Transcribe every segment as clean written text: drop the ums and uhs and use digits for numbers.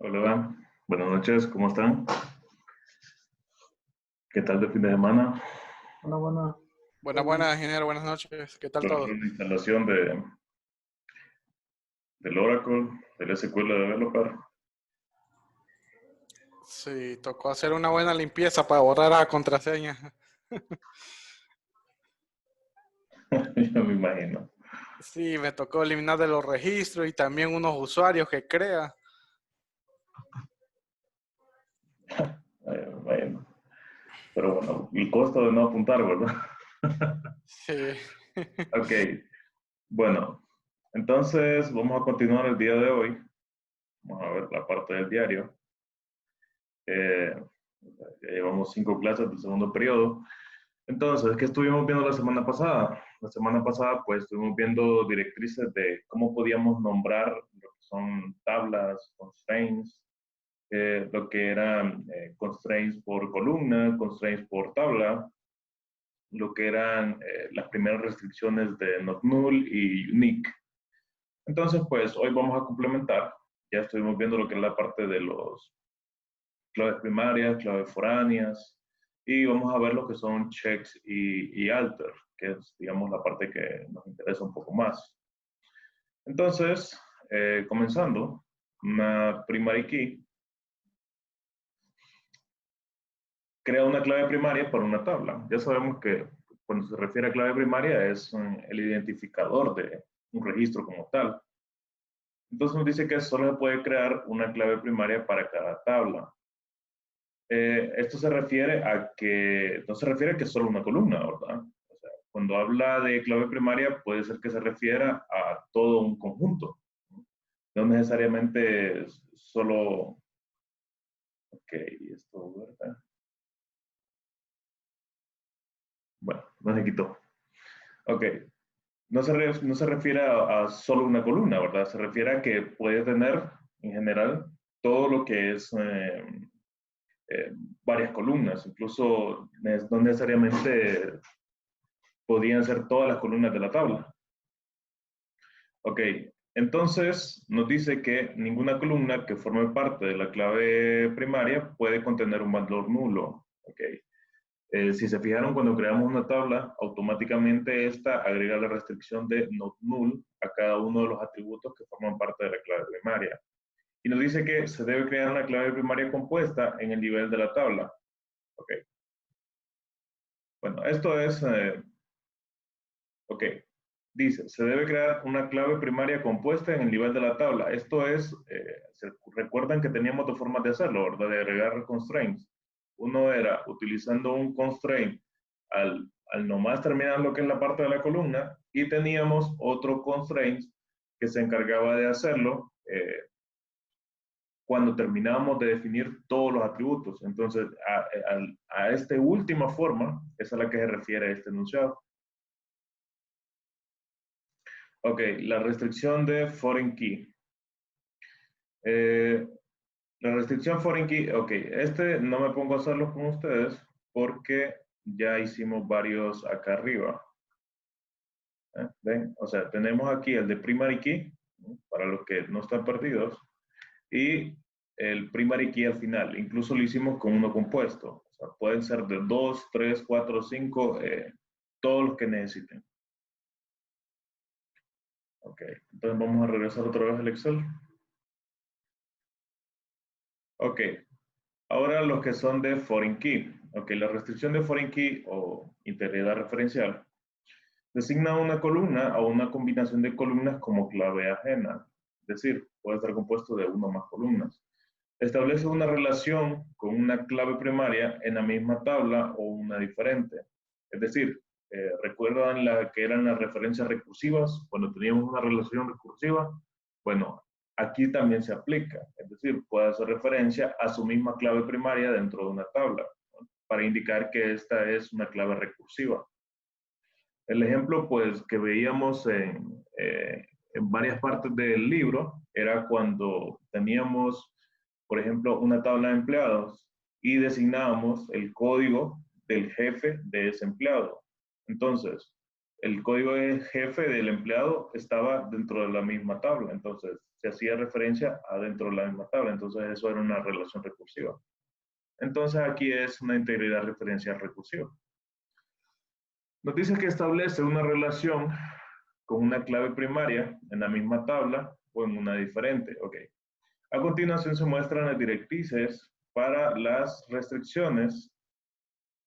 Hola, buenas noches, ¿cómo están? ¿Qué tal de fin de semana? Buena, buena. Buenas, Todo bien. buenas, ingeniero, buenas noches. ¿Qué tal todo? Lograron la instalación del Oracle, del SQL Developer. Sí, tocó hacer una buena limpieza para borrar la contraseña. Yo me imagino. Sí, me tocó eliminar de los registros y también unos usuarios que crea. Bueno, pero bueno, el costo de no apuntar, ¿verdad? Sí. Ok, bueno, entonces vamos a continuar el día de hoy. Vamos a ver la parte del diario. Eh, ya llevamos 5 clases del segundo periodo. Entonces, ¿qué estuvimos viendo la semana pasada? La semana pasada, pues, estuvimos viendo directrices de cómo podíamos nombrar lo que son tablas, constraints, lo que eran constraints por columna, constraints por tabla, lo que eran las primeras restricciones de not null y unique. Entonces, pues, hoy vamos a complementar. Ya estuvimos viendo lo que es la parte de los claves primarias, claves foráneas, y vamos a ver lo que son checks y alter, que es, digamos, la parte que nos interesa un poco más. Entonces, comenzando, una primary key crea una clave primaria para una tabla. Ya sabemos que cuando se refiere a clave primaria es el identificador de un registro como tal. Entonces nos dice que solo se puede crear una clave primaria para cada tabla. Esto se refiere a que, no se refiere a que es solo una columna, ¿verdad? O sea, cuando habla de clave primaria puede ser que se refiera a todo un conjunto, ¿no? No necesariamente solo, ok, esto, ¿verdad? Bueno, no se quitó. Ok, no se refiere a solo una columna, ¿verdad? Se refiere a que puede tener, en general, todo lo que es eh, varias columnas, incluso no necesariamente podían ser todas las columnas de la tabla. Ok, entonces nos dice que ninguna columna que forme parte de la clave primaria puede contener un valor nulo. Ok, si se fijaron cuando creamos una tabla, automáticamente esta agrega la restricción de not null a cada uno de los atributos que forman parte de la clave primaria. Y nos dice que se debe crear una clave primaria compuesta en el nivel de la tabla. Ok, bueno, esto es, ok, dice, se debe crear una clave primaria compuesta en el nivel de la tabla. Esto es, recuerdan que teníamos dos formas de hacerlo, ¿verdad? De agregar constraints. Uno era utilizando un constraint al nomás terminar lo que es la parte de la columna y teníamos otro constraint que se encargaba de hacerlo cuando terminábamos de definir todos los atributos. Entonces, a esta última forma es a la que se refiere este enunciado. Ok, la restricción de foreign key. Eh, la restricción foreign key, ok, este no me pongo a hacerlo con ustedes porque ya hicimos varios acá arriba. ¿Ven? O sea, tenemos aquí el de primary key, ¿no? Para los que no están perdidos, y el primary key al final. Incluso lo hicimos con uno compuesto. O sea, pueden ser de 2, 3, 4, 5, todos los que necesiten. Ok, entonces vamos a regresar otra vez al Excel. Ok, ahora los que son de foreign key. Ok, la restricción de foreign key o integridad referencial designa una columna o una combinación de columnas como clave ajena. Es decir, puede estar compuesto de una o más columnas. Establece una relación con una clave primaria en la misma tabla o una diferente. Es decir, ¿recuerdan que eran las referencias recursivas? Cuando teníamos una relación recursiva, bueno, aquí también se aplica. Es decir, puede hacer referencia a su misma clave primaria dentro de una tabla, ¿no? Para indicar que esta es una clave recursiva. El ejemplo, pues, que veíamos en varias partes del libro era cuando teníamos, por ejemplo, una tabla de empleados y designábamos el código del jefe de ese empleado. Entonces, el código de jefe del empleado estaba dentro de la misma tabla, entonces se hacía referencia a dentro de la misma tabla, entonces eso era una relación recursiva. Entonces aquí es una integridad referencial recursiva. Nos dice que establece una relación con una clave primaria en la misma tabla o en una diferente. Ok. A continuación se muestran las directrices para las restricciones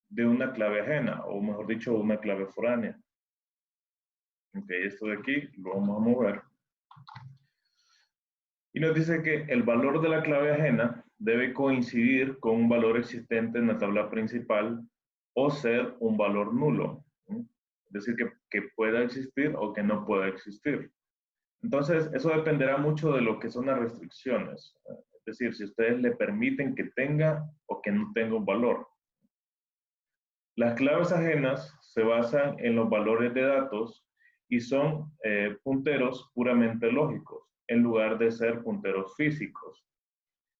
de una clave ajena, o mejor dicho, una clave foránea. Ok, esto de aquí lo vamos a mover. Y nos dice que el valor de la clave ajena debe coincidir con un valor existente en la tabla principal o ser un valor nulo. Es decir, que pueda existir o que no pueda existir. Entonces, eso dependerá mucho de lo que son las restricciones. Es decir, si ustedes le permiten que tenga o que no tenga un valor. Las claves ajenas se basan en los valores de datos y son punteros puramente lógicos, en lugar de ser punteros físicos.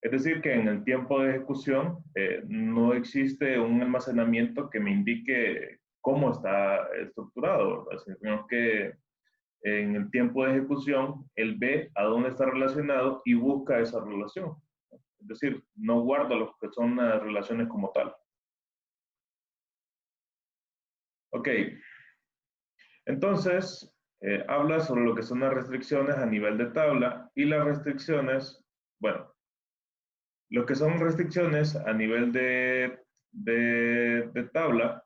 Es decir, que en el tiempo de ejecución no existe un almacenamiento que me indique cómo está estructurado, sino que en el tiempo de ejecución, él ve a dónde está relacionado y busca esa relación. Es decir, no guarda lo que son las relaciones como tal. Ok, entonces habla sobre lo que son las restricciones a nivel de tabla y las restricciones, bueno, lo que son restricciones a nivel de tabla,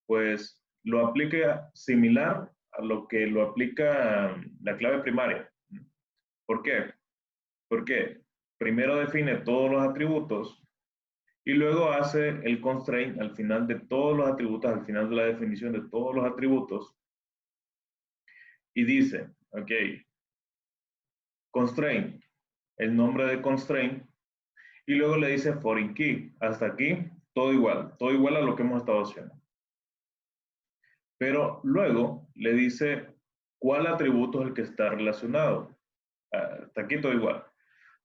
pues lo aplica similar a lo que lo aplica la clave primaria. ¿Por qué? Porque primero define todos los atributos y luego hace el constraint al final de todos los atributos, al final de la definición de todos los atributos, y dice, ok, constraint, el nombre de constraint, y luego le dice foreign key. Hasta aquí, todo igual a lo que hemos estado haciendo. Pero luego le dice cuál atributo es el que está relacionado. Hasta aquí todo igual.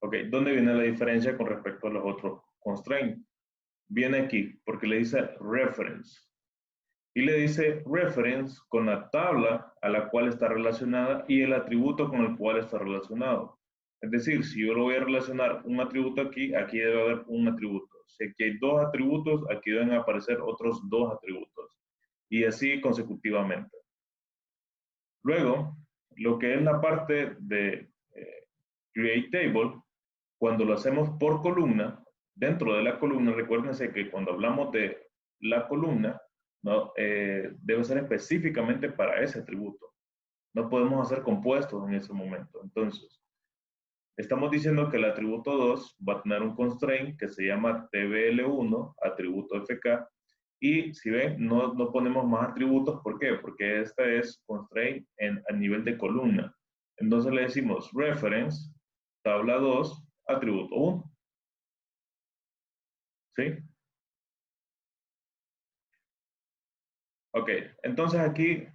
Ok, ¿dónde viene la diferencia con respecto a los otros constraints? Viene aquí, porque le dice reference. Y le dice reference con la tabla a la cual está relacionada y el atributo con el cual está relacionado. Es decir, si yo lo voy a relacionar un atributo aquí, aquí debe haber un atributo. Si aquí hay dos atributos, aquí deben aparecer otros dos atributos. Y así consecutivamente. Luego, lo que es la parte de Create Table, cuando lo hacemos por columna, dentro de la columna, recuérdense que cuando hablamos de la columna, ¿no? Debe ser específicamente para ese atributo. No podemos hacer compuestos en ese momento. Entonces, estamos diciendo que el atributo 2 va a tener un constraint que se llama tbl1, atributo fk, y si ven, no ponemos más atributos. ¿Por qué? Porque este es constraint a nivel de columna. Entonces le decimos reference, tabla 2, atributo 1. ¿Sí? Ok, entonces aquí,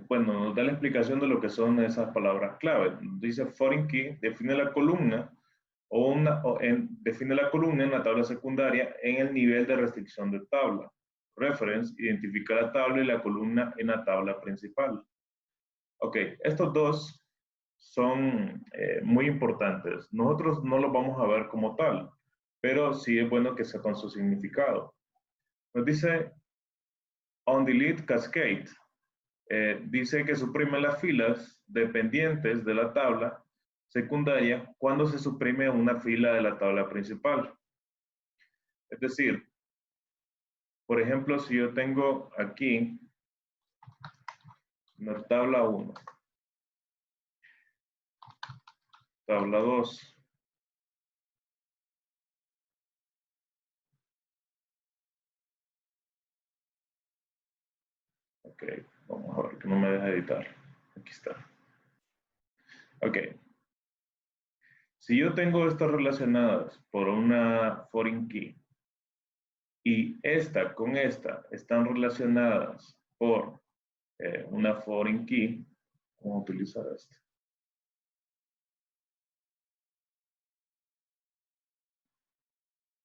bueno, nos da la explicación de lo que son esas palabras clave. Dice foreign key, define la columna define la columna en la tabla secundaria en el nivel de restricción de tabla. Reference, identifica la tabla y la columna en la tabla principal. Ok, estos dos son muy importantes. Nosotros no los vamos a ver como tal, pero sí es bueno que sepan su significado. Nos dice on delete cascade. Dice que suprime las filas dependientes de la tabla secundaria cuando se suprime una fila de la tabla principal. Es decir, por ejemplo, si yo tengo aquí una tabla 1, tabla 2, ok, vamos a ver que no me deja editar. Aquí está. Ok. Si yo tengo estas relacionadas por una foreign key y esta con esta están relacionadas por una foreign key, vamos a utilizar esta.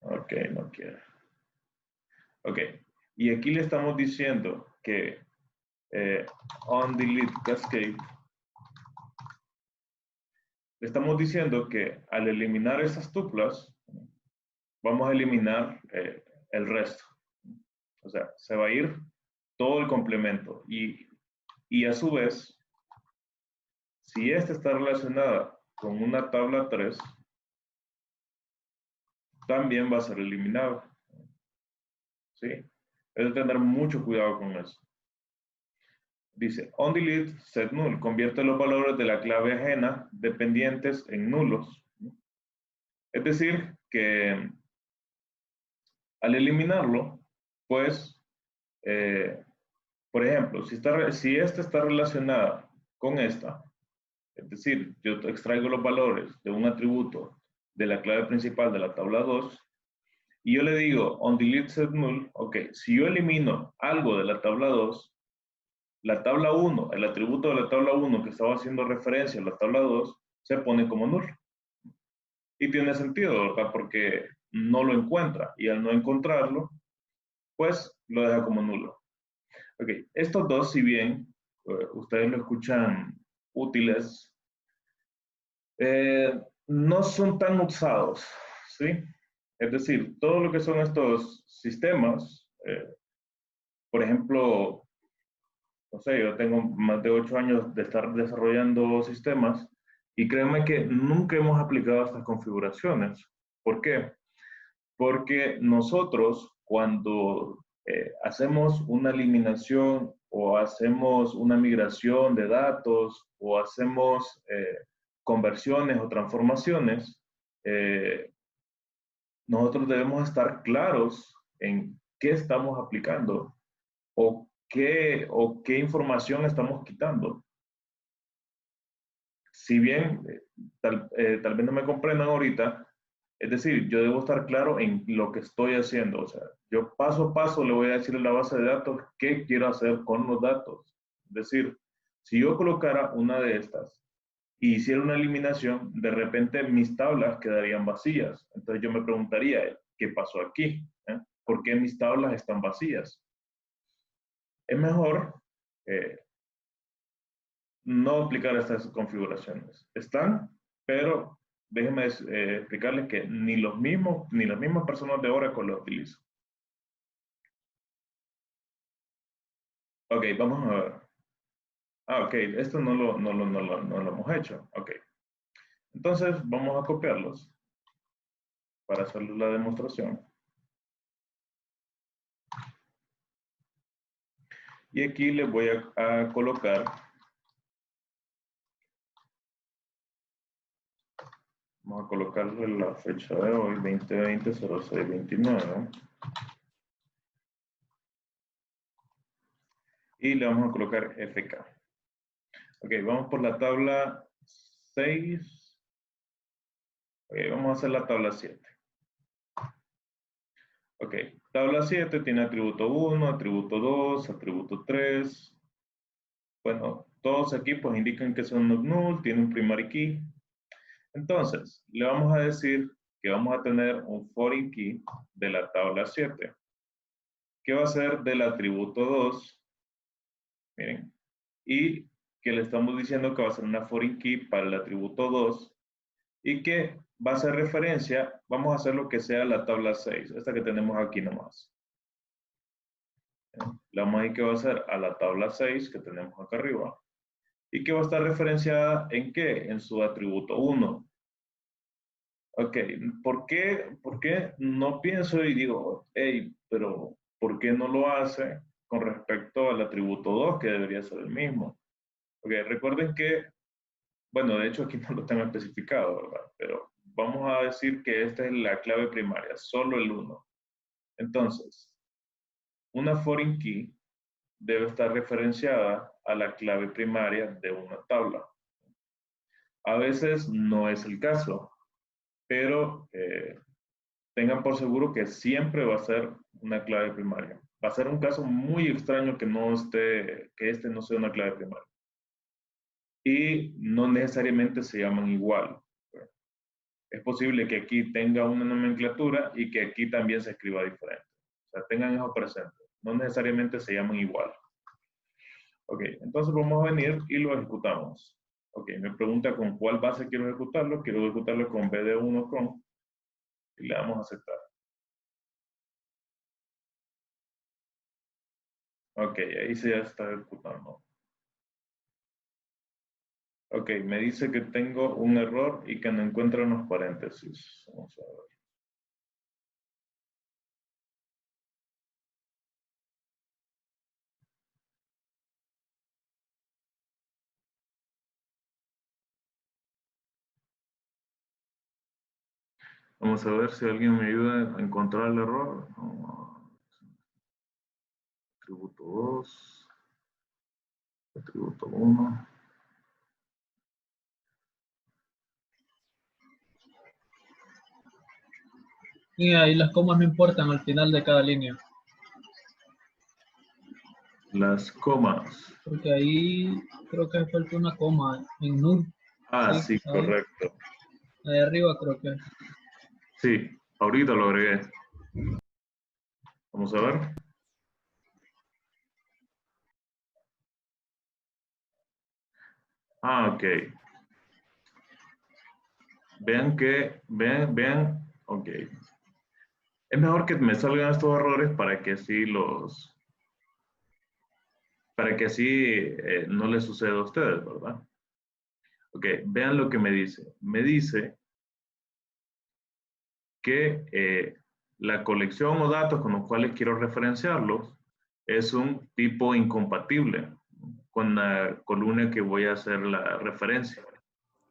Ok, no quiero. Ok, y aquí le estamos diciendo que onDelete cascade, le estamos diciendo que al eliminar esas tuplas, vamos a eliminar el resto. O sea, se va a ir todo el complemento. Y a su vez, si esta está relacionada con una tabla 3, también va a ser eliminada. ¿Sí? Es de tener mucho cuidado con eso. Dice, onDelete setNull, convierte los valores de la clave ajena dependientes en nulos. Es decir, que al eliminarlo, pues, por ejemplo, si esta está relacionada con esta, es decir, yo extraigo los valores de un atributo de la clave principal de la tabla 2, y yo le digo onDelete setNull, ok, si yo elimino algo de la tabla 2, la tabla 1, el atributo de la tabla 1 que estaba haciendo referencia a la tabla 2, se pone como null. Y tiene sentido, ¿verdad? Porque no lo encuentra, y al no encontrarlo, pues lo deja como nulo. Ok, estos dos, si bien ustedes lo escuchan útiles, no son tan usados, ¿sí? Es decir, todo lo que son estos sistemas, por ejemplo, no sé, yo tengo más de 8 años de estar desarrollando sistemas y créanme que nunca hemos aplicado estas configuraciones. ¿Por qué? Porque nosotros cuando hacemos una eliminación o hacemos una migración de datos o hacemos conversiones o transformaciones, nosotros debemos estar claros en qué estamos aplicando o qué información estamos quitando. Si bien tal vez no me comprendan ahorita, es decir, yo debo estar claro en lo que estoy haciendo. O sea, yo paso a paso le voy a decir a la base de datos qué quiero hacer con los datos. Es decir, si yo colocara una de estas y hiciera una eliminación, de repente mis tablas quedarían vacías. Entonces yo me preguntaría, ¿qué pasó aquí? ¿Por qué mis tablas están vacías? Es mejor no aplicar estas configuraciones. Están, pero déjenme explicarles que ni las mismas personas de Oracle lo utilizan. Ok, vamos a ver. Ah, ok, esto no lo hemos hecho. Ok. Entonces, vamos a copiarlos para hacerles la demostración. Y aquí les voy a colocar, vamos a colocarle la fecha de hoy, 2020-06-29. Y le vamos a colocar FK. Ok, vamos por la tabla 6. Ok, vamos a hacer la tabla 7. Ok, tabla 7 tiene atributo 1, atributo 2, atributo 3. Bueno, todos aquí pues indican que son null, tiene un primary key. Entonces, le vamos a decir que vamos a tener un foreign key de la tabla 7, que va a ser del atributo 2. Miren, y que le estamos diciendo que va a ser una foreign key para el atributo 2 y que va a hacer referencia, vamos a hacer lo que sea la tabla 6, esta que tenemos aquí nomás. Le vamos a decir que va a ser a la tabla 6 que tenemos acá arriba y que va a estar referenciada ¿en qué? En su atributo 1. Ok, ¿por qué no pienso y digo, hey, pero ¿por qué no lo hace con respecto al atributo 2 que debería ser el mismo? Ok, recuerden que, bueno, de hecho aquí no lo tengo especificado, ¿verdad? Pero vamos a decir que esta es la clave primaria, solo el 1. Entonces, una foreign key debe estar referenciada a la clave primaria de una tabla. A veces no es el caso, pero tengan por seguro que siempre va a ser una clave primaria. Va a ser un caso muy extraño que este no sea una clave primaria. Y no necesariamente se llaman igual. Es posible que aquí tenga una nomenclatura y que aquí también se escriba diferente. O sea, tengan eso presente. No necesariamente se llaman igual. Ok, entonces vamos a venir y lo ejecutamos. Ok, me pregunta con cuál base quiero ejecutarlo. Quiero ejecutarlo con BD1 con y le damos a aceptar. Ok, ahí se ya está ejecutando. Ok, me dice que tengo un error y que no encuentra unos paréntesis. Vamos a ver. Vamos a ver si alguien me ayuda a encontrar el error. Atributo 2. Atributo 1. Y ahí las comas no importan al final de cada línea. Las comas. Porque ahí creo que falta una coma en null. Ah, sí, Ahí, correcto. ahí arriba creo que. Sí, ahorita lo agregué. Vamos a ver. Ah, ok. Vean, ok. Es mejor que me salgan estos errores para que así no les suceda a ustedes, ¿verdad? Ok, vean lo que me dice. Me dice que la colección o datos con los cuales quiero referenciarlos es un tipo incompatible con la columna que voy a hacer la referencia.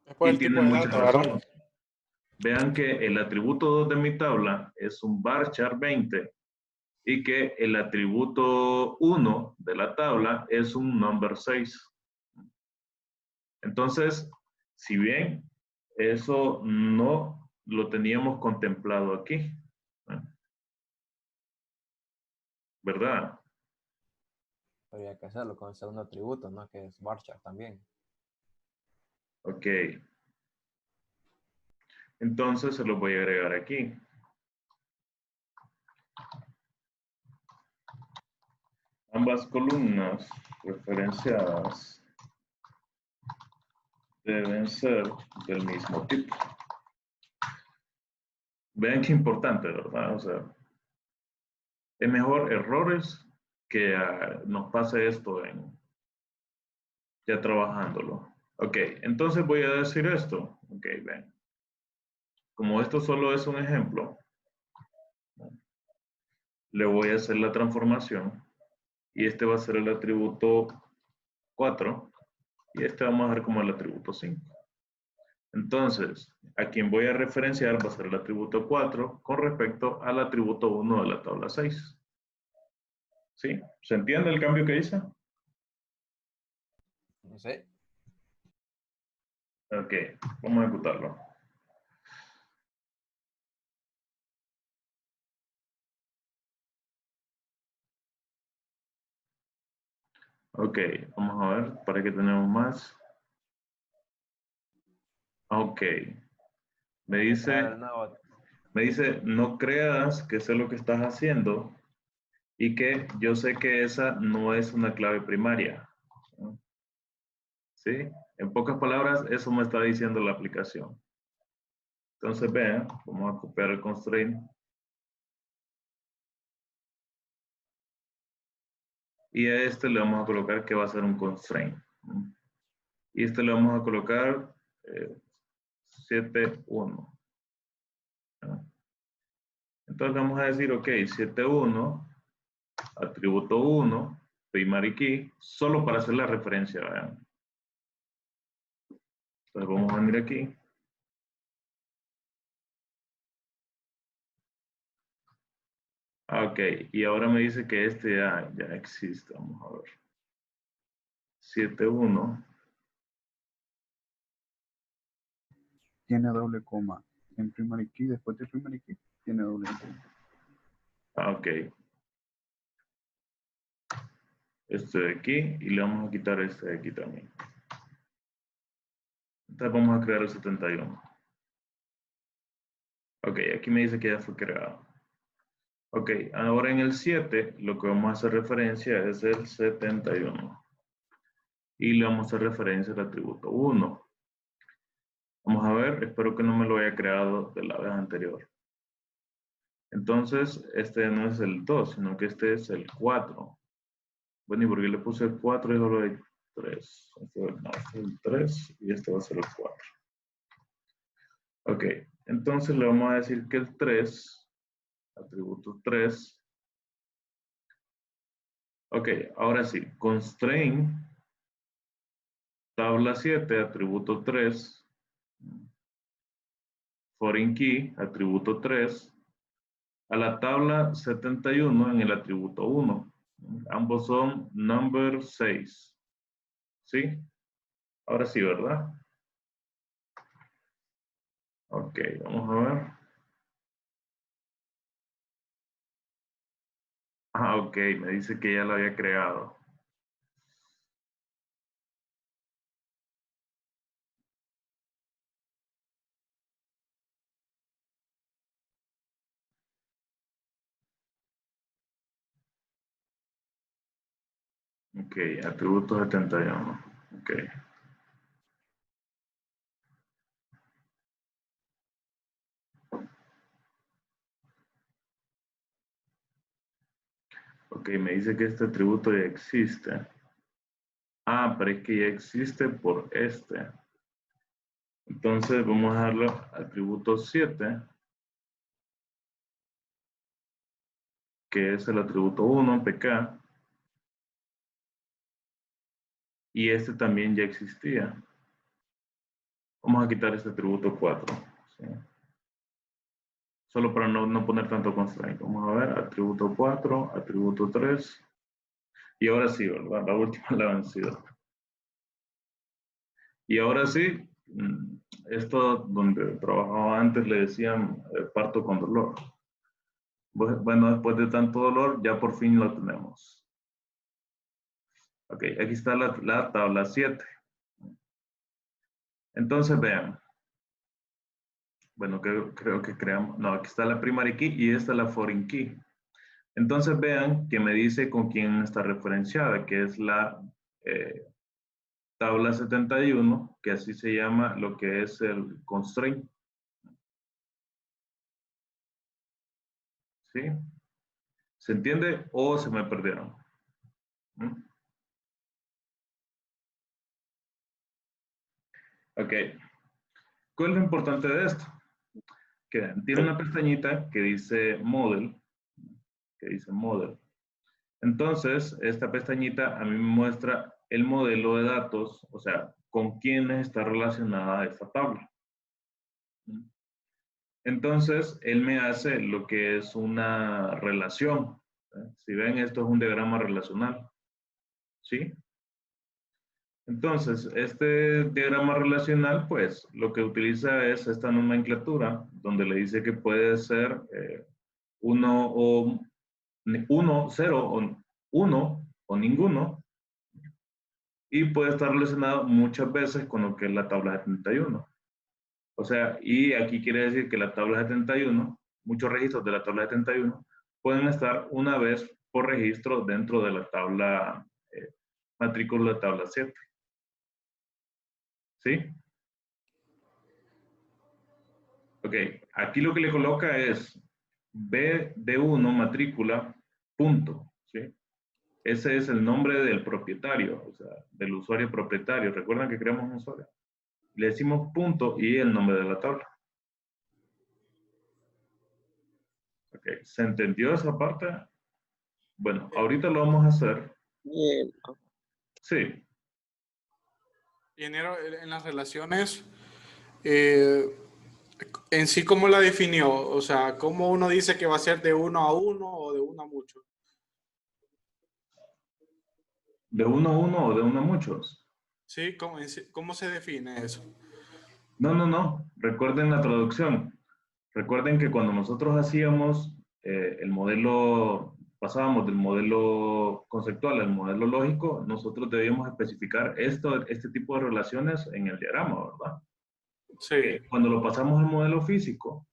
Después Y el tipo tienen de mucha datos, ¿verdad? razón. Vean que el atributo 2 de mi tabla es un varchar 20 y que el atributo 1 de la tabla es un number 6. Entonces, si bien eso no lo teníamos contemplado aquí, ¿verdad? Habría que hacerlo con el segundo atributo, ¿no? Que es varchar también. Ok. Entonces se lo voy a agregar aquí. Ambas columnas referenciadas deben ser del mismo tipo. Vean qué importante, ¿verdad? O sea, es mejor errores que nos pase esto ya trabajándolo. Ok, entonces voy a decir esto. Ok, ven. Como esto solo es un ejemplo, le voy a hacer la transformación y este va a ser el atributo 4 y este vamos a ver como el atributo 5. Entonces, a quien voy a referenciar va a ser el atributo 4 con respecto al atributo 1 de la tabla 6. ¿Sí? ¿Se entiende el cambio que hice? No sé. Ok, vamos a ejecutarlo. Ok, vamos a ver, para que tenemos más. Ok, me dice, no creas que sé lo que estás haciendo y que yo sé que esa no es una clave primaria. ¿Sí? En pocas palabras, eso me está diciendo la aplicación. Entonces, vean, vamos a copiar el constraint. Y a este le vamos a colocar que va a ser un constraint. Y este le vamos a colocar 7.1. Entonces vamos a decir, ok, 7.1, atributo 1, primary key, solo para hacer la referencia, vean. Entonces vamos a venir aquí. Ok, y ahora me dice que este ya existe, vamos a ver. 7.1. Tiene doble coma. En primary key, después de primary key, tiene doble coma. Ok. Este de aquí y le vamos a quitar este de aquí también. Entonces vamos a crear el 71. Ok, aquí me dice que ya fue creado. Ok, ahora en el 7 lo que vamos a hacer referencia es el 71. y le vamos a hacer referencia al atributo 1. Vamos a ver, espero que no me lo haya creado de la vez anterior. Entonces, este no es el 2, sino que este es el 4. Bueno, ¿y por qué le puse el 4 y solo hay 3? Este es el 3 y este va a ser el 4. Ok, entonces le vamos a decir que el 3, atributo 3. Ok, ahora sí, constraint, tabla 7, atributo 3. Foreign key, atributo 3. A la tabla 71 en el atributo 1. Ambos son number 6. ¿Sí? Ahora sí, ¿verdad? Ok, vamos a ver. Ah, ok, me dice que ya lo había creado. Ok, atributo 71. Ok. Ok, me dice que este atributo ya existe. Ah, pero es que ya existe por este. Entonces vamos a darle atributo 7, que es el atributo 1, PK. Y este también ya existía. Vamos a quitar este atributo 4. ¿Sí? Solo para no poner tanto constraint. Vamos a ver, atributo 4, atributo 3. Y ahora sí, ¿verdad? La última la ha vencido. Y ahora sí, esto donde trabajaba antes le decían parto con dolor. Bueno, después de tanto dolor, ya por fin lo tenemos. Ok, aquí está la tabla 7. Entonces vean. Bueno, creo que creamos. No, aquí está la primary key y esta es la foreign key. Entonces vean que me dice con quién está referenciada, que es la tabla 71, que así se llama lo que es el constraint. ¿Sí? ¿Se entiende o se me perdieron? ¿Mm? Ok. ¿Cuál es lo importante de esto? Que tiene una pestañita que dice model, Entonces, esta pestañita a mí me muestra el modelo de datos, o sea, con quiénes está relacionada esta tabla. Entonces, él me hace lo que es una relación. Si ven, esto es un diagrama relacional. ¿Sí? Entonces, este diagrama relacional, pues, lo que utiliza es esta nomenclatura, donde le dice que puede ser 1 o 1, 0 o 1 o ninguno, y puede estar relacionado muchas veces con lo que es la tabla 71. O sea, y aquí quiere decir que la tabla 71, muchos registros de la tabla 71, pueden estar una vez por registro dentro de la tabla matrícula de tabla 7. ¿Sí? Ok, aquí lo que le coloca es BD1 matrícula punto. ¿Sí? Ese es el nombre del propietario, o sea, del usuario propietario. ¿Recuerdan que creamos un usuario? Le decimos punto y el nombre de la tabla. Ok, ¿se entendió esa parte? Bueno, ahorita lo vamos a hacer. Sí. Ingeniero, en las relaciones, en sí, ¿cómo la definió? O sea, ¿cómo uno dice que va a ser de 1 a 1 o de 1 a mucho? ¿De uno a uno o de uno a muchos? ¿Sí? ¿Cómo se define eso? No. Recuerden la traducción. Recuerden que cuando nosotros hacíamos el modelo, pasábamos del modelo conceptual al modelo lógico, nosotros debíamos especificar este tipo de relaciones en el diagrama, ¿verdad? Sí. Cuando lo pasamos al modelo físico,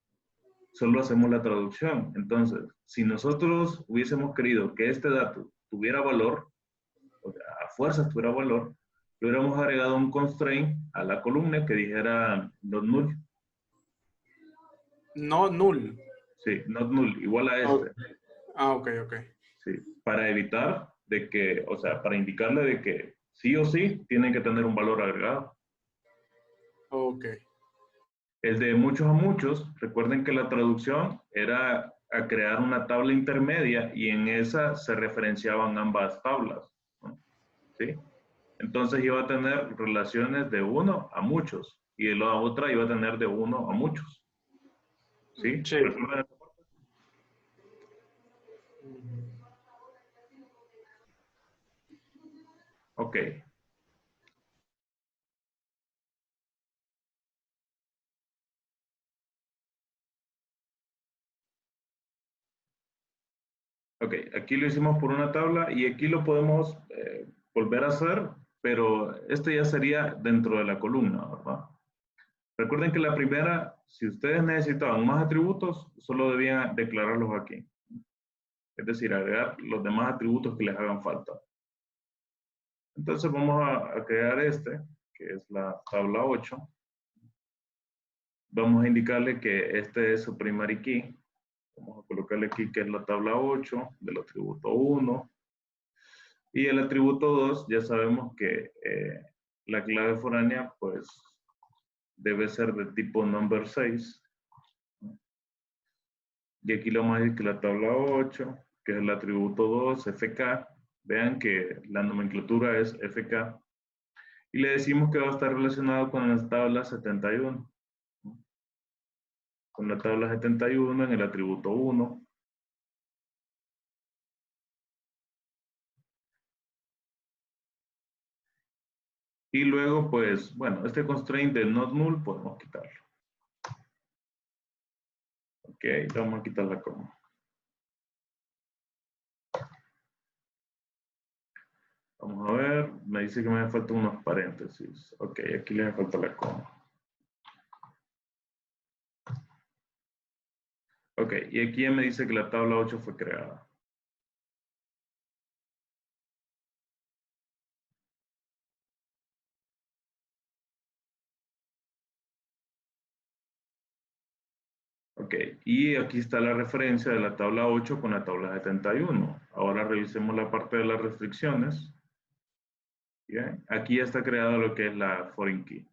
solo hacemos la traducción. Entonces, si nosotros hubiésemos querido que este dato tuviera valor, o sea, a fuerzas tuviera valor, le hubiéramos agregado un constraint a la columna que dijera not null. No null. Sí, not null, igual a Oh. este. Ok, ok. Sí, para evitar de que, o sea, para indicarle de que sí o sí tienen que tener un valor agregado. Ok. El de muchos a muchos, recuerden que la traducción era a crear una tabla intermedia y en esa se referenciaban ambas tablas, ¿no? ¿Sí? Entonces iba a tener relaciones de uno a muchos y la otra iba a tener de uno a muchos. ¿Sí? Sí. ¿Recuerdan esa parte? Ok. Ok, aquí lo hicimos por una tabla y aquí lo podemos volver a hacer, pero este ya sería dentro de la columna, ¿verdad? Recuerden que la primera, si ustedes necesitaban más atributos, solo debían declararlos aquí. Es decir, agregar los demás atributos que les hagan falta. Entonces vamos a crear este, que es la tabla 8. Vamos a indicarle que este es su primary key. Vamos a colocarle aquí que es la tabla 8 del atributo 1. Y el atributo 2, ya sabemos que la clave foránea, pues, debe ser de tipo number 6. Y aquí lo vamos a decir que la tabla 8, que es el atributo 2, FK. Vean que la nomenclatura es FK. Y le decimos que va a estar relacionado con la tabla 71. Con la tabla 71 en el atributo 1. Y luego, pues, bueno, este constraint de not null podemos quitarlo. Ok, le vamos a quitar la coma. Vamos a ver, me dice que me hace falta unos paréntesis. Ok, aquí le hace falta la coma. Ok, y aquí ya me dice que la tabla 8 fue creada. Ok, y aquí está la referencia de la tabla 8 con la tabla 71. Ahora revisemos la parte de las restricciones. Bien, aquí ya está creado lo que es la foreign key.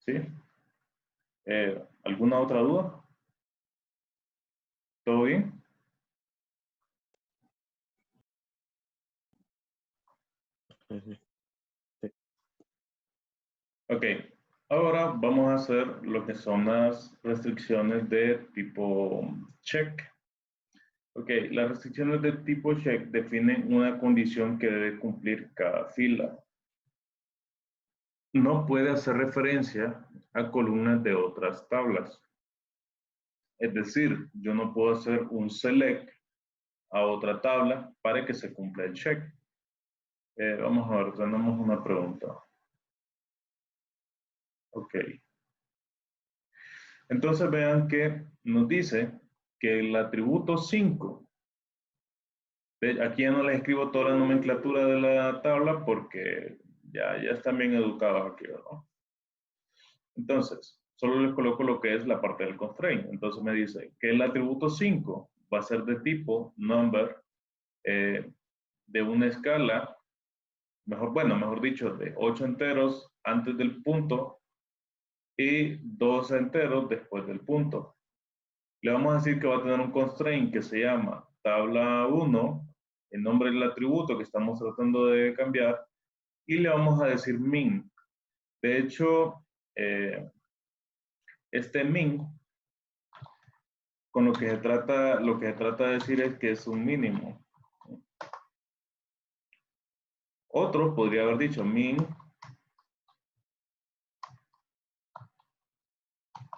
¿Sí? ¿Alguna otra duda? ¿Todo bien? Ok, ahora vamos a hacer lo que son las restricciones de tipo check. Ok, las restricciones de tipo check definen una condición que debe cumplir cada fila. No puede hacer referencia a columnas de otras tablas. Es decir, yo no puedo hacer un select a otra tabla para que se cumpla el check. Vamos a ver, tenemos una pregunta. Ok. Entonces vean que nos dice que el atributo 5, aquí ya no les escribo toda la nomenclatura de la tabla porque ya están bien educados aquí, ¿verdad? Entonces, solo les coloco lo que es la parte del constraint. Entonces me dice que el atributo 5 va a ser de tipo number de una escala, mejor dicho, de 8 enteros antes del punto y 2 enteros después del punto. Le vamos a decir que va a tener un constraint que se llama tabla 1, el nombre del atributo que estamos tratando de cambiar, y le vamos a decir min. De hecho, este min, con lo que se trata de decir es que es un mínimo. Otro podría haber dicho min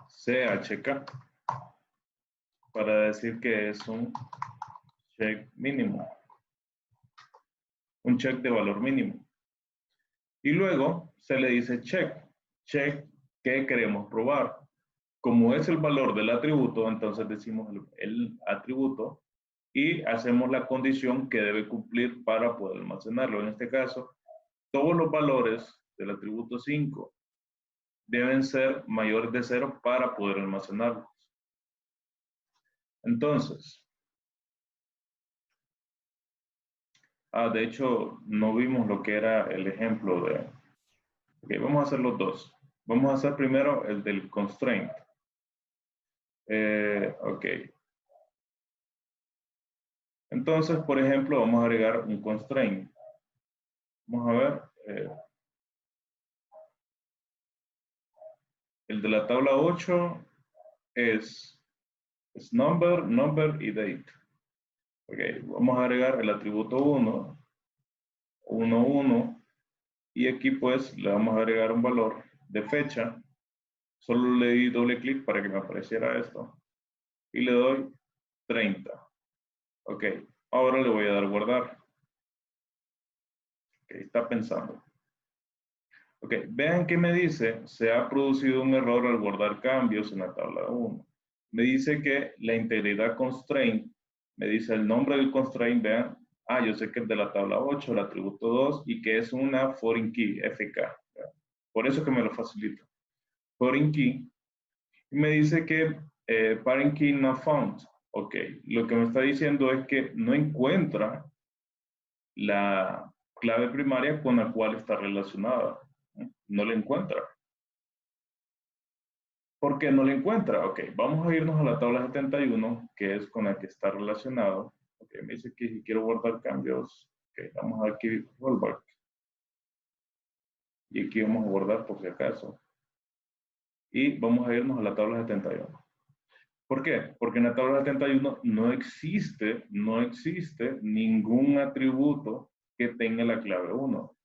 CHK para decir que es un check mínimo, un check de valor mínimo. Y luego se le dice check que queremos probar. Como es el valor del atributo, entonces decimos el atributo y hacemos la condición que debe cumplir para poder almacenarlo. En este caso, todos los valores del atributo 5 deben ser mayores de 0 para poder almacenarlos. Entonces, de hecho, no vimos lo que era el ejemplo de... Ok, vamos a hacer los dos. Vamos a hacer primero el del constraint. Ok. Entonces, por ejemplo, vamos a agregar un constraint. Vamos a ver. El de la tabla 8 es number, number y date. Ok, vamos a agregar el atributo 1, 1, 1. Y aquí pues le vamos a agregar un valor de fecha. Solo le di doble clic para que me apareciera esto. Y le doy 30. Ok, ahora le voy a dar guardar. Ok, está pensando. Ok, vean que me dice, se ha producido un error al guardar cambios en la tabla 1. Me dice que la integridad constraint, me dice el nombre del constraint, vean, yo sé que es de la tabla 8, el atributo 2, y que es una foreign key, FK. ¿Vean? Por eso que me lo facilita. Foreign key. Y me dice que parent key not found. Ok, lo que me está diciendo es que no encuentra la clave primaria con la cual está relacionada. No la encuentra. ¿Por qué no la encuentra? Ok, vamos a irnos a la tabla 71, que es con la que está relacionado. Ok, me dice que si quiero guardar cambios, ok, vamos a dar aquí rollback. Y aquí vamos a guardar por si acaso. Y vamos a irnos a la tabla 71. ¿Por qué? Porque en la tabla 71 no existe ningún atributo que tenga la clave 1.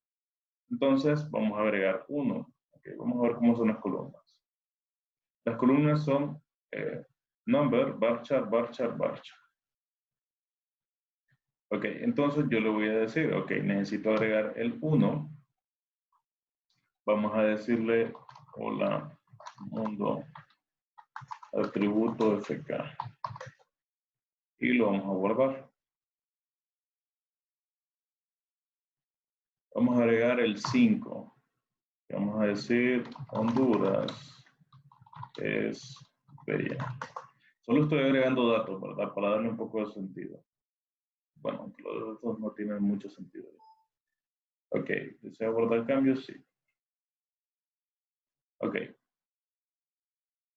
Entonces, vamos a agregar 1. Okay, vamos a ver cómo son las columnas. Las columnas son number, varchar, varchar, varchar. Ok, entonces yo le voy a decir, ok, necesito agregar el 1. Vamos a decirle, hola, mundo, atributo FK. Y lo vamos a guardar. Vamos a agregar el 5. Vamos a decir, Honduras es bella. Solo estoy agregando datos, ¿verdad? Para darle un poco de sentido. Bueno, los datos no tienen mucho sentido. Ok, ¿desea guardar cambios? Sí. Ok.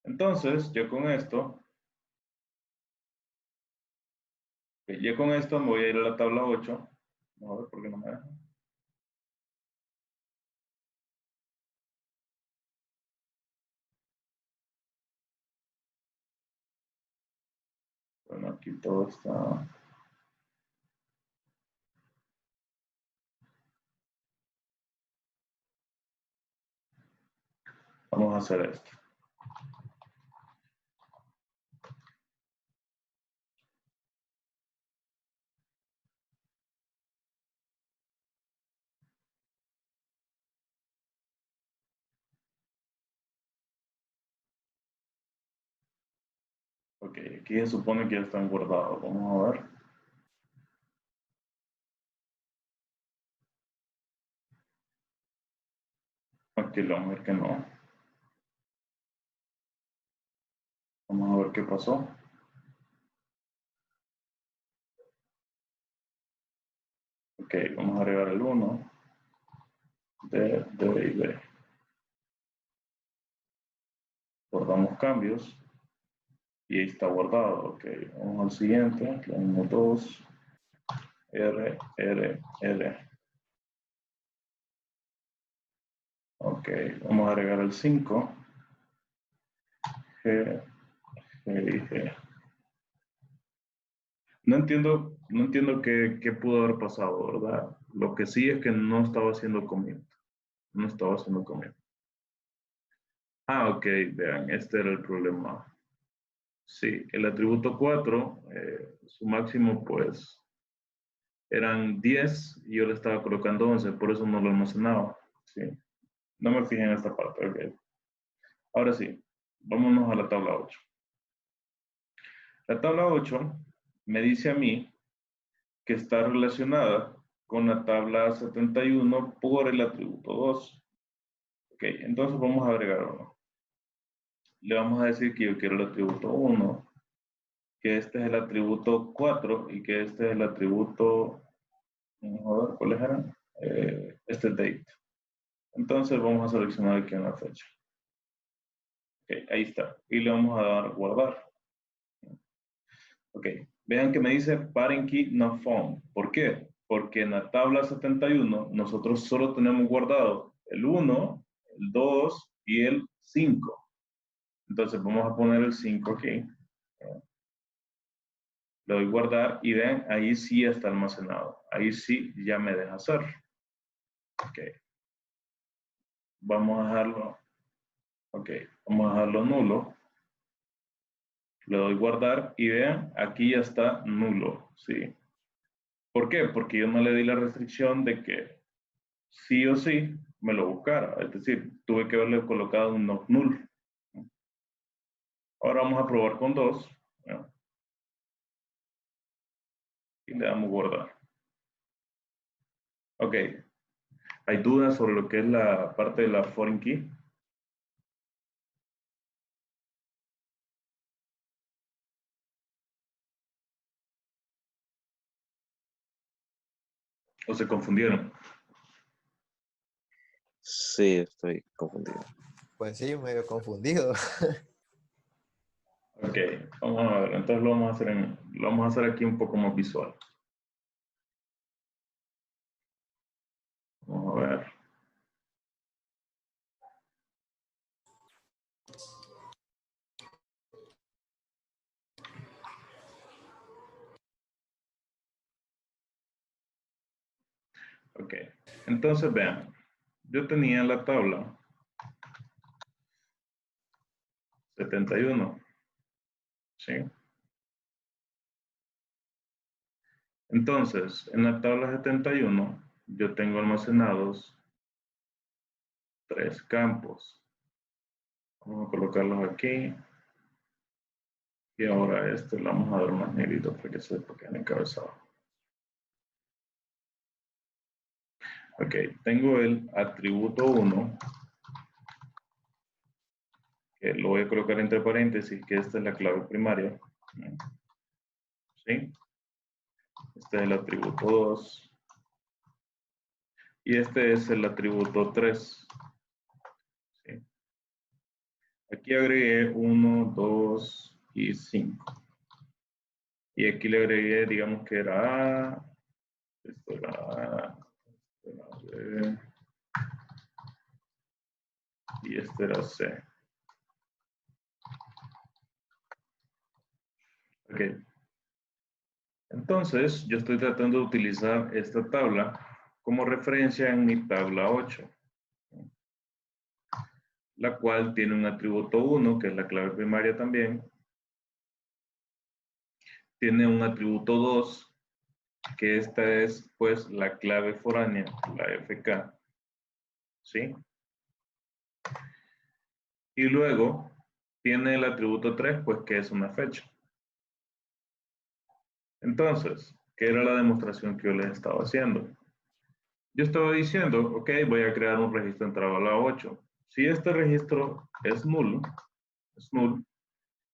Entonces, yo con esto, ya con esto me voy a ir a la tabla 8. Vamos a ver por qué no me deja. Bueno, aquí todo está... Vamos a hacer esto. Ok, aquí se supone que ya están guardados. Vamos a ver. Aquí lo vamos a ver que no. Vamos a ver qué pasó. Ok, vamos a agregar el 1. D y B. Guardamos cambios. Y ahí está guardado. Ok, vamos al siguiente. Le damos 2. R, R, R. Ok, vamos a agregar el 5. G, G y G. No entiendo qué pudo haber pasado, ¿verdad? Lo que sí es que no estaba haciendo commit. No estaba haciendo commit. Ok, vean, este era el problema. Sí, el atributo 4, su máximo pues eran 10 y yo le estaba colocando 11, por eso no lo almacenaba. Sí. No me fijé en esta parte, ok. Ahora sí, vámonos a la tabla 8. La tabla 8 me dice a mí que está relacionada con la tabla 71 por el atributo 2. Ok, entonces vamos a agregar uno. Le vamos a decir que yo quiero el atributo 1, que este es el atributo 4 y que este es el atributo, vamos a ver cuáles eran, este date. Entonces vamos a seleccionar aquí una fecha. Ok, ahí está. Y le vamos a dar guardar. Ok, vean que me dice parent key not found. ¿Por qué? Porque en la tabla 71 nosotros solo tenemos guardado el 1, el 2 y el 5. Entonces vamos a poner el 5 aquí. Le doy guardar y vean, ahí sí está almacenado. Ahí sí ya me deja hacer. Ok. Vamos a dejarlo. Ok, vamos a dejarlo nulo. Le doy guardar y vean, aquí ya está nulo, ¿sí? ¿Por qué? Porque yo no le di la restricción de que sí o sí me lo buscara. Es decir, tuve que haberle colocado un not null. Ahora vamos a probar con 2. Y le damos guardar. Ok. ¿Hay dudas sobre lo que es la parte de la foreign key? ¿O se confundieron? Sí, estoy confundido. Pues sí, medio confundido. Ok, vamos a ver. Entonces lo vamos a hacer aquí un poco más visual. Vamos a ver. Ok, entonces vean. Yo tenía la tabla 71. ¿Sí? Entonces, en la tabla 71, yo tengo almacenados 3 campos. Vamos a colocarlos aquí. Y ahora este lo vamos a dar más negrito para que sepa que es encabezado. Ok, tengo el atributo 1, que lo voy a colocar entre paréntesis, que esta es la clave primaria. ¿Sí? Este es el atributo 2. Y este es el atributo 3. ¿Sí? Aquí agregué 1, 2 y 5. Y aquí le agregué, digamos que era A, esto era A, esto era B, y este era C. Ok. Entonces, yo estoy tratando de utilizar esta tabla como referencia en mi tabla 8, la cual tiene un atributo 1, que es la clave primaria también. Tiene un atributo 2, que esta es, pues, la clave foránea, la FK. ¿Sí? Y luego, tiene el atributo 3, pues, que es una fecha. Entonces, ¿qué era la demostración que yo les estaba haciendo? Yo estaba diciendo, ok, voy a crear un registro en tabla 8. Si este registro es null,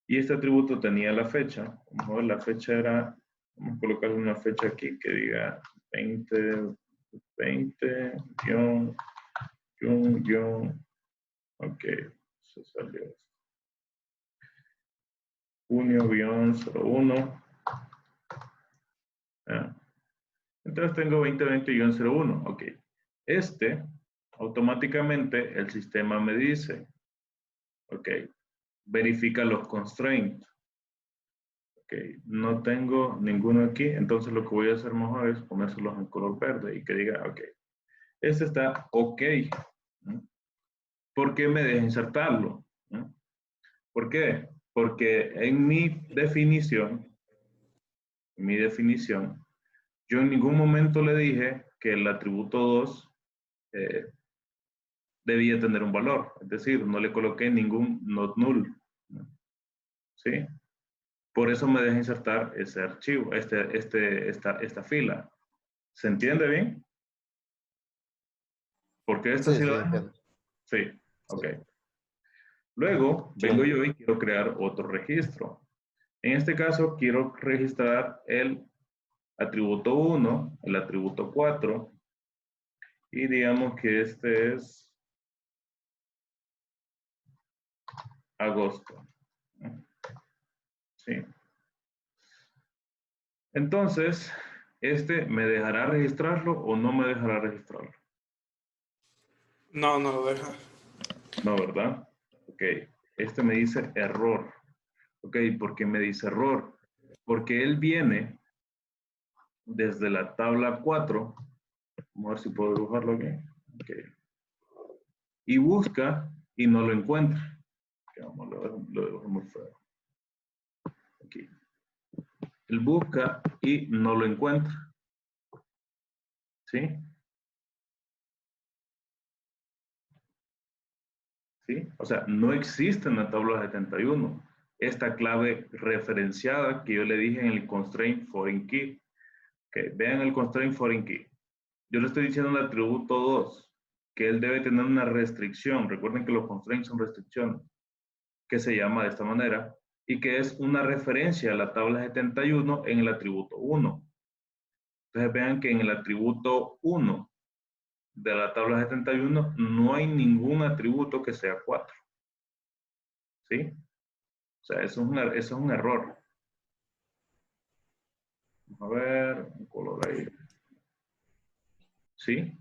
y este atributo tenía la fecha, vamos a ver, la fecha era, vamos a colocar una fecha aquí que diga 20, ok, se salió esto. Junio-01. Entonces tengo 2020-01, ok. Automáticamente el sistema me dice, ok, verifica los constraints. Ok, no tengo ninguno aquí, entonces lo que voy a hacer mejor es ponérselos en color verde y que diga, ok, este está ok. ¿Por qué me deja insertarlo? ¿Por qué? Porque en mi definición, yo en ningún momento le dije que el atributo 2 debía tener un valor. Es decir, no le coloqué ningún not null. ¿Sí? Por eso me deja insertar ese archivo, esta fila. ¿Se entiende bien? Porque esta Sí, sí sí, la dejo. entiendo. Sí, ok. Luego Sí. vengo yo y quiero crear otro registro. En este caso quiero registrar el atributo 1, el atributo 4 y digamos que este es agosto. Sí. Entonces, ¿este me dejará registrarlo o no me dejará registrarlo? No, no lo deja. No, ¿verdad? Ok. Este me dice error. Ok, ¿por qué me dice error? Porque él viene desde la tabla 4. Vamos a ver si puedo dibujarlo aquí. Ok. Y busca y no lo encuentra. Ok, vamos, lo dibujo muy feo. Aquí. Él busca y no lo encuentra. ¿Sí? ¿Sí? O sea, no existe en la tabla 71 esta clave referenciada que yo le dije en el constraint foreign key. Okay, vean el constraint foreign key. Yo le estoy diciendo al atributo 2 que él debe tener una restricción. Recuerden que los constraints son restricciones, que se llama de esta manera, y que es una referencia a la tabla 71 en el atributo 1. Entonces vean que en el atributo 1 de la tabla 71 no hay ningún atributo que sea 4. ¿Sí? O sea, eso es un error. Vamos a ver, un color ahí. ¿Sí?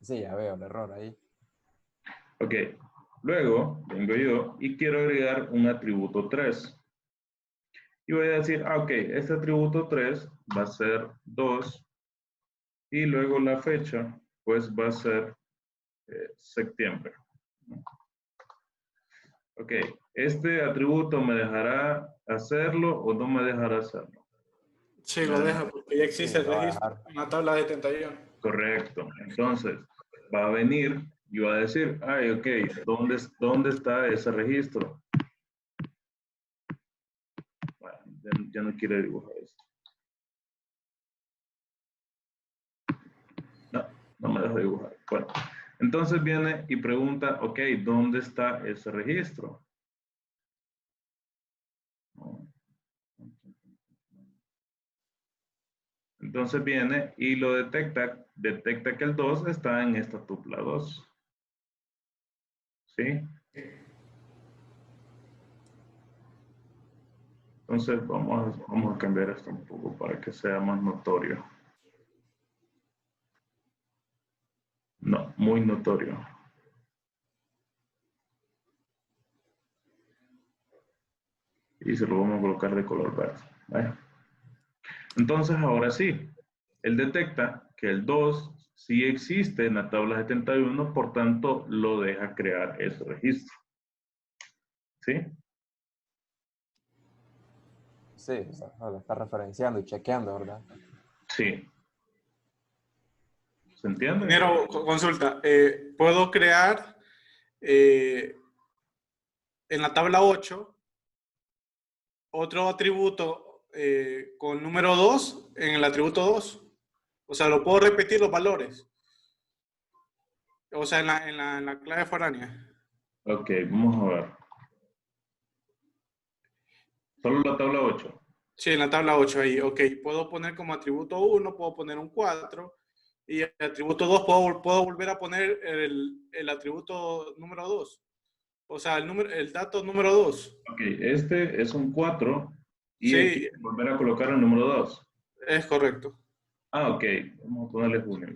Sí, ya veo el error ahí. Ok. Luego vengo yo y quiero agregar un atributo 3. Y voy a decir, ok, este atributo 3 va a ser 2 y luego la fecha pues va a ser septiembre. Ok, ¿este atributo me dejará hacerlo o no me dejará hacerlo? Sí, lo deja porque ya existe Sí, el lo va a registro dejar. en la tabla de 71. Correcto. Entonces, va a venir y va a decir, ay, ok, ¿dónde está ese registro? Bueno, ya no quiere dibujar esto. No, no me deja dibujar. Bueno, entonces viene y pregunta, ok, ¿dónde está ese registro? Entonces viene y lo detecta que el 2 está en esta tupla 2. ¿Sí? Entonces vamos a cambiar esto un poco para que sea más notorio. No, muy notorio. Y se lo vamos a colocar de color verde. ¿Vale? Entonces ahora sí, él detecta que el 2 sí existe en la tabla 71, por tanto lo deja crear ese registro. ¿Sí? Sí, o sea, lo está referenciando y chequeando, ¿verdad? Sí. ¿Se entiende? Ingeniero, consulta. ¿Puedo crear en la tabla 8 otro atributo con número 2 en el atributo 2? O sea, lo puedo repetir los valores. O sea, en la clave foránea. Ok, vamos a ver. Solo la tabla 8. Sí, en la tabla 8 ahí. Ok, puedo poner como atributo 1, puedo poner un 4. Y el atributo 2 puedo volver a poner el atributo número 2. O sea, el dato número 2. Ok, este es un 4 y aquí Sí, volver a colocar el número 2. es correcto. Ah, ok, vamos a ponerle junio.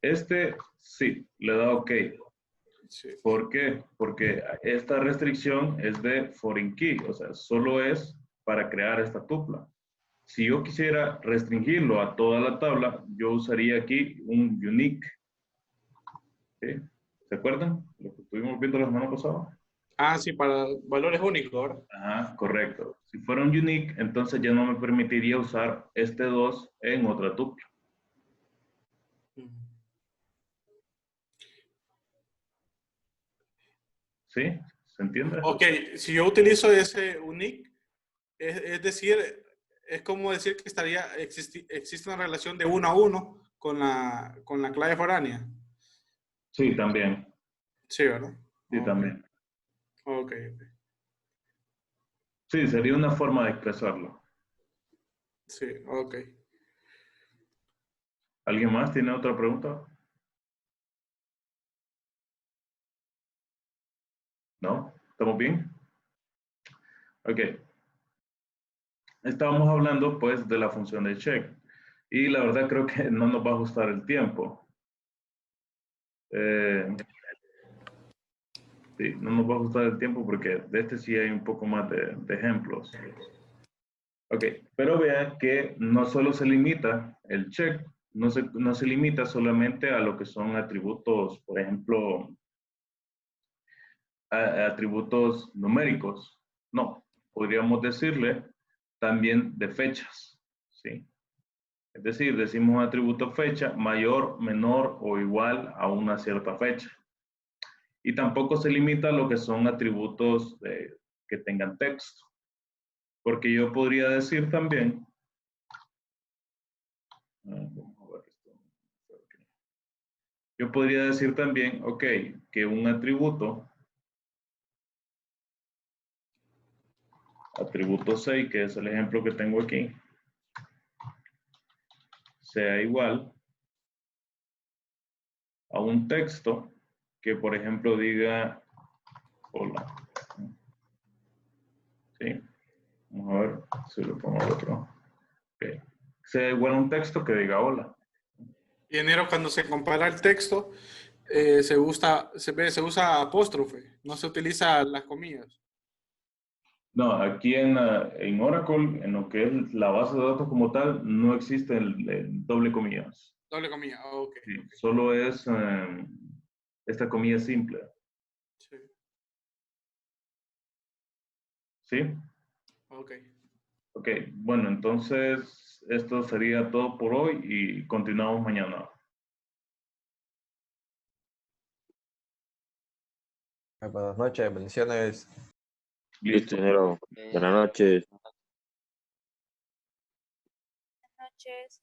Este sí, le da ok. Sí. ¿Por qué? Porque esta restricción es de foreign key, o sea, solo es para crear esta tupla. Si yo quisiera restringirlo a toda la tabla, yo usaría aquí un unique. ¿Sí? ¿Se acuerdan? Lo que estuvimos viendo la semana pasada. Ah, sí, para valores únicos, ¿verdad? Ajá, correcto. Si fuera un unique, entonces ya no me permitiría usar este 2 en otra tupla. ¿Sí? ¿Se entiende? Ok, si yo utilizo ese unique, es decir, es como decir que existe una relación de 1 a 1 con la clave foránea. Sí, también. Sí, ¿verdad? Sí, Ok, también. ok. Sí, sería una forma de expresarlo. Sí, ok. ¿Alguien más tiene otra pregunta? ¿No? ¿Estamos bien? Ok. Estábamos hablando pues de la función de check y la verdad creo que no nos va a ajustar el tiempo. Sí, no nos va a ajustar el tiempo porque de este sí hay un poco más de ejemplos. Ok, pero vean que no solo se limita el check, no se limita solamente a lo que son atributos, por ejemplo, a atributos numéricos. No, podríamos decirle también de fechas, ¿sí? Es decir, decimos un atributo fecha mayor, menor o igual a una cierta fecha. Y tampoco se limita a lo que son atributos que tengan texto. Porque yo podría decir también, vamos a ver esto. Yo podría decir también, ok, que un atributo 6, que es el ejemplo que tengo aquí, sea igual a un texto que, por ejemplo, diga hola. ¿Sí? Vamos a ver si lo pongo otro. Okay. Sea igual a un texto que diga hola. Y enero, cuando se compara el texto, se usa apóstrofe, no se utiliza las comillas. No, aquí en Oracle, en lo que es la base de datos como tal, no existe el doble comillas. Doble comilla, ok. Sí, Ok. solo es esta comilla simple. Sí, ¿Sí? ok. Ok, bueno, entonces esto sería todo por hoy y continuamos mañana. Buenas noches, bendiciones. Listo, Listo. ingeniero. Buenas noches. noches.